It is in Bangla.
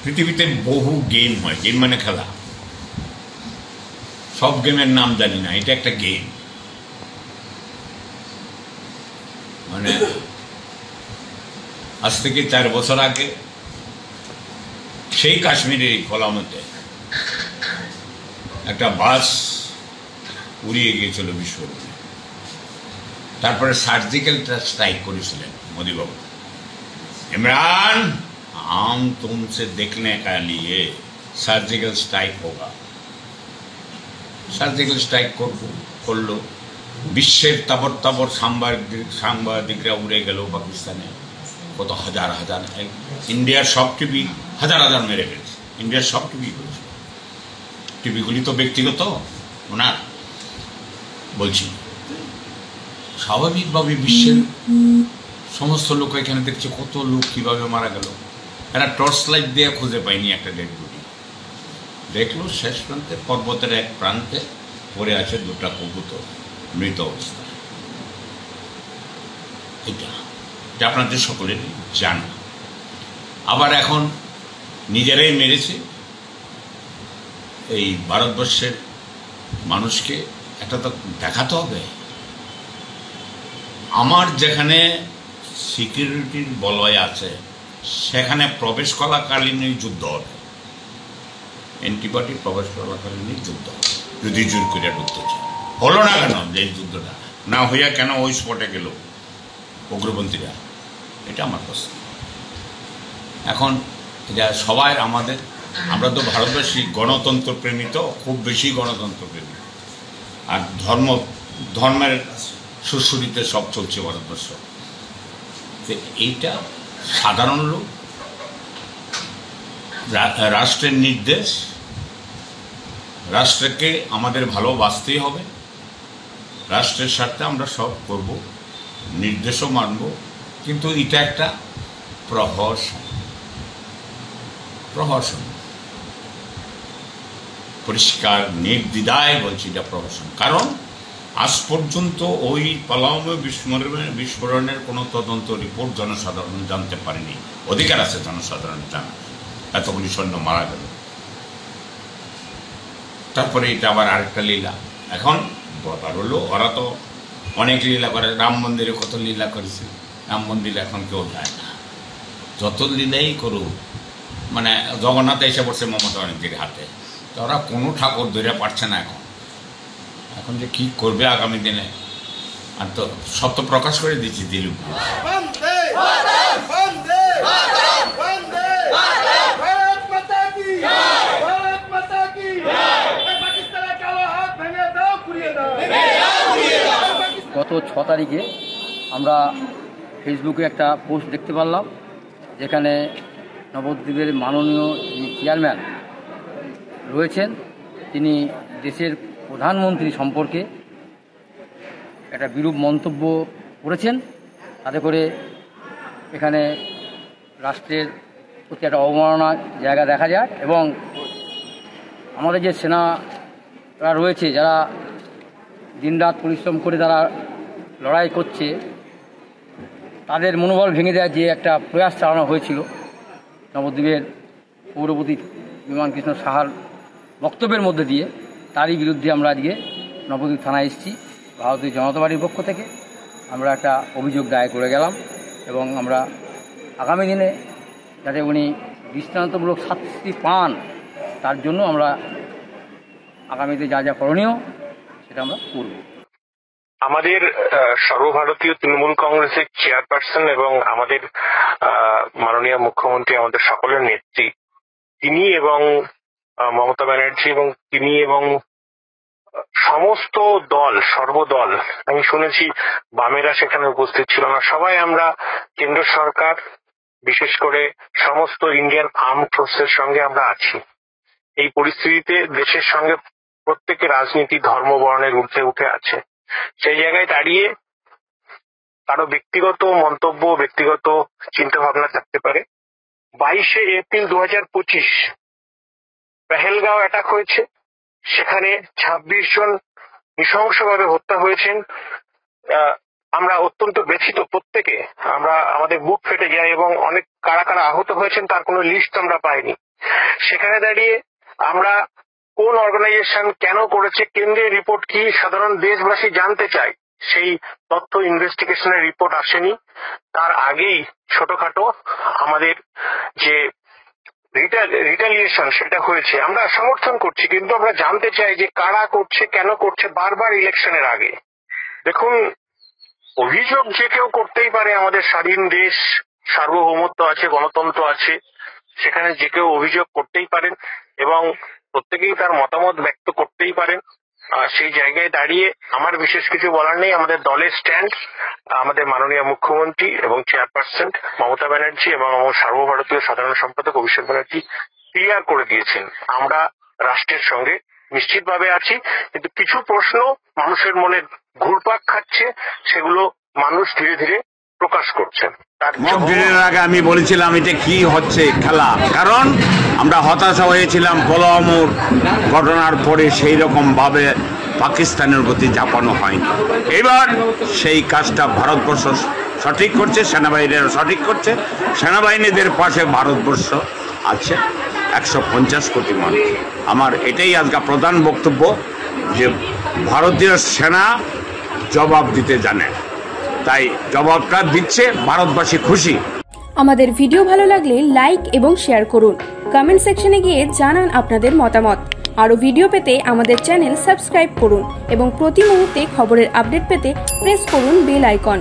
পৃথিবীতে বহু গেম হয়, গেম মানে খেলা। সব গেমের নাম জানি না, এটা একটা গেম। মানে আজ থেকে 4 বছর আগে সেই কাশ্মীরের কলামতে একটা বাস উড়িয়ে গিয়েছিল বিস্ফোরণে। তারপরে সার্জিক্যাল স্ট্রাইক করেছিলেন মোদীবাবু। इमरान हम तुमसे देखने का लिए সার্জিক্যাল স্ট্রাইক হোগা। সার্জিক্যাল স্ট্রাইক করলো। বিশ্বের তাবর তাবর সাংবাদিকরা উড়ে গেল পাকিস্তানে। কত হাজার হাজার, ইন্ডিয়ার সব টিভি হাজার হাজার মেরে ফেলছে। ইন্ডিয়ার সব টিভি করেছে। টিভিগুলি তো ব্যক্তিগত ওনার, বলছি স্বাভাবিকভাবে বিশ্বের সমস্ত লোক এখানে দেখছে কত লোক কিভাবে মারা গেল। এরা টর্চ লাইট দিয়ে খুঁজে পায়নি একটা ডেড বডি। দেখলো শেষ প্রান্তে, পর্বতের এক প্রান্তে পড়ে আছে 2টা কবুতর মৃত অবস্থায়। এটা আপনাদের সকলেরই জানা। আবার এখন নিজেরাই মেরেছে। এই ভারতবর্ষের মানুষকে একটা তো দেখাতে হবে। আমার যেখানে সিকিউরিটির বলয় আছে সেখানে প্রবেশ করাকালীনই যুদ্ধ হবে। অ্যান্টিবডি প্রবেশ করাকালীনই যুদ্ধ হবে, যদি জোর করে ঢুকতে চায়। হলো না কেন যে যুদ্ধটা না হইয়া কেন ওই স্পটে গেল উগ্রপন্থীরা? এটা আমার প্রশ্ন। এখন এটা সবাই আমরা তো ভারতবাসী গণতন্ত্র প্রেমী, তো খুব বেশি গণতন্ত্র প্রেমী। আর ধর্মের সুশ্রুতিতে সব চলছে ভারতবর্ষ। তো এইটা সাধারণ লোক, রাষ্ট্রের নির্দেশ, রাষ্ট্রকে আমাদের ভালোবাসতেই হবে। রাষ্ট্রের স্বার্থে আমরা সব করব, নির্দেশও মানব। কিন্তু এটা একটা প্রহসন, পরিষ্কার নির্দ্বিধায় বলছি এটা প্রহসন। কারণ আজ পর্যন্ত ওই পালামে বিস্ফোরণের কোনো তদন্ত রিপোর্ট জনসাধারণ জানতে পারেনি। অধিকার আছে জনসাধারণের জানা, এতগুলি সৈন্য মারা গেল। তারপরে এটা আবার আরেকটা লীলা। এখন ব্যাপার হলো, ওরা তো অনেক লীলা করে। রাম মন্দিরে কত লীলা করেছে, রাম মন্দিরে এখন কেউ যায় না। যত লীলাই করুক, মানে জগন্নাথ এসে পড়ছে মমতা ব্যানার্জির হাতে, তো ওরা কোনো ঠাকুর ধরে পারছে না। এখন যে কি করবে আগামী দিনে, আর তো সব তো প্রকাশ করে দিচ্ছি দিলীপ ঘোষ। গত 6 তারিখে আমরা ফেসবুকে একটা পোস্ট দেখতে পারলাম, যেখানে নবদ্বীপের মাননীয় চেয়ারম্যান রয়েছেন, তিনি দেশের প্রধানমন্ত্রী সম্পর্কে একটা বিরূপ মন্তব্য করেছেন। তাতে করে এখানে রাষ্ট্রের প্রতি একটা অবমাননার জায়গা দেখা যায়। এবং আমাদের যে সেনারা রয়েছে, যারা দিনরাত পরিশ্রম করে তারা লড়াই করছে, তাদের মনোবল ভেঙে দেওয়ার যে একটা প্রয়াস চালানো হয়েছিল নবদ্বীপের পৌরপতি বিমান কৃষ্ণ সাহার বক্তব্যের মধ্যে দিয়ে, তারই বিরুদ্ধে আমরা আজকে নবদ্বীপ থানায় এসেছি। ভারতীয় জনতা পার্টির পক্ষ থেকে আমরা একটা অভিযোগ দায়ের করে গেলাম এবং আমরা আগামী দিনে যাতে উনি দৃষ্টান্তমূলক শাস্তি পান, তার জন্য আমরা আগামীতে যা যা করণীয় সেটা আমরা করব। আমাদের সর্বভারতীয় তৃণমূল কংগ্রেসের চেয়ারপারসন এবং আমাদের মাননীয় মুখ্যমন্ত্রী, আমাদের সকলের নেত্রী, তিনি এবং মমতা ব্যানার্জি এবং তিনি এবং সমস্ত দল, সর্বদল, আমি শুনেছি বামেরা সেখানে উপস্থিত ছিল না, সবাই আমরা কেন্দ্র সরকার, বিশেষ করে সমস্ত ইন্ডিয়ান আর্মড ফোর্সের সঙ্গে আমরা আছি। এই পরিস্থিতিতে দেশের সঙ্গে প্রত্যেকের রাজনীতি ধর্ম বর্ণের ঊর্ধ্বে উঠে আছে। সেই জায়গায় দাঁড়িয়ে কারো ব্যক্তিগত মন্তব্য, ব্যক্তিগত চিন্তা ভাবনা থাকতে পারে। 22শে এপ্রিল 2025 পেহেলগাঁও অ্যাটাক হয়েছে, সেখানে 26 জন নৃশংসভাবে হত্যা হয়েছেন। আমরা অত্যন্ত ব্যথিত প্রত্যেকে, আমাদের বুক ফেটে যায় এবং অনেক কারা কারা আহত হয়েছেন তার কোনো লিস্ট আমরা পাইনি। সেখানে দাঁড়িয়ে আমরা কোন অর্গানাইজেশন কেন করেছে, কেন্দ্রের রিপোর্ট কি, সাধারণ দেশবাসী জানতে চায়। সেই তথ্য ইনভেস্টিগেশনের রিপোর্ট আসেনি। তার আগেই ছোটখাটো আমাদের যে রিটালিয়েশন সেটা হয়েছে। আমরা সমর্থন করছি, কিন্তু আমরা জানতে চাই যে কারা করছে, কেন করছে, বারবার ইলেকশনের আগে। দেখুন, অভিযোগ যে কেউ করতেই পারে। আমাদের স্বাধীন দেশ, সার্বভৌমত্ব আছে, গণতন্ত্র আছে, সেখানে যে কেউ অভিযোগ করতেই পারেন এবং প্রত্যেকেই তার মতামত ব্যক্ত করতেই পারেন। সেই জায়গায় দাঁড়িয়ে আমার বিশেষ কিছু বলার নেই। আমাদের দলের স্ট্যান্ড আমাদের মাননীয় মুখ্যমন্ত্রী এবং চেয়ারপারসন মমতা ব্যানার্জি এবং আমার সর্বভারতীয় সাধারণ সম্পাদক অভিষেক ব্যানার্জি ক্লিয়ার করে দিয়েছেন। আমরা রাষ্ট্রের সঙ্গে নিশ্চিতভাবে আছি, কিন্তু কিছু প্রশ্ন মানুষের মনে ঘুরপাক খাচ্ছে, সেগুলো মানুষ ধীরে ধীরে প্রকাশ করছেন। মক ড্রিলের আগে আমি বলেছিলাম এটা কি হচ্ছে খেলা, কারণ আমরা হতাশা হয়েছিলাম পুলওয়ামার ঘটনার পরে সেই রকম ভাবে পাকিস্তানের প্রতি চাপানো হয়নি। এবার সেই কাজটা ভারতবর্ষ সঠিক করছে, সেনাবাহিনীরা সঠিক করছে। সেনাবাহিনীদের পাশে ভারতবর্ষ আছে 150 কোটি মানুষ। আমার এটাই আজকে প্রধান বক্তব্য যে ভারতীয় সেনা জবাব দিতে জানে, তাই জবাবটা দিচ্ছে, ভারতবাসী খুশি। আমাদের ভিডিও ভালো লাগলে লাইক এবং শেয়ার করুন। কমেন্ট সেকশনে গিয়ে জানান আপনাদের মতামত। আরও ভিডিও পেতে আমাদের চ্যানেল সাবস্ক্রাইব করুন এবং প্রতি মুহূর্তে খবরের আপডেট পেতে প্রেস করুন বেল আইকন।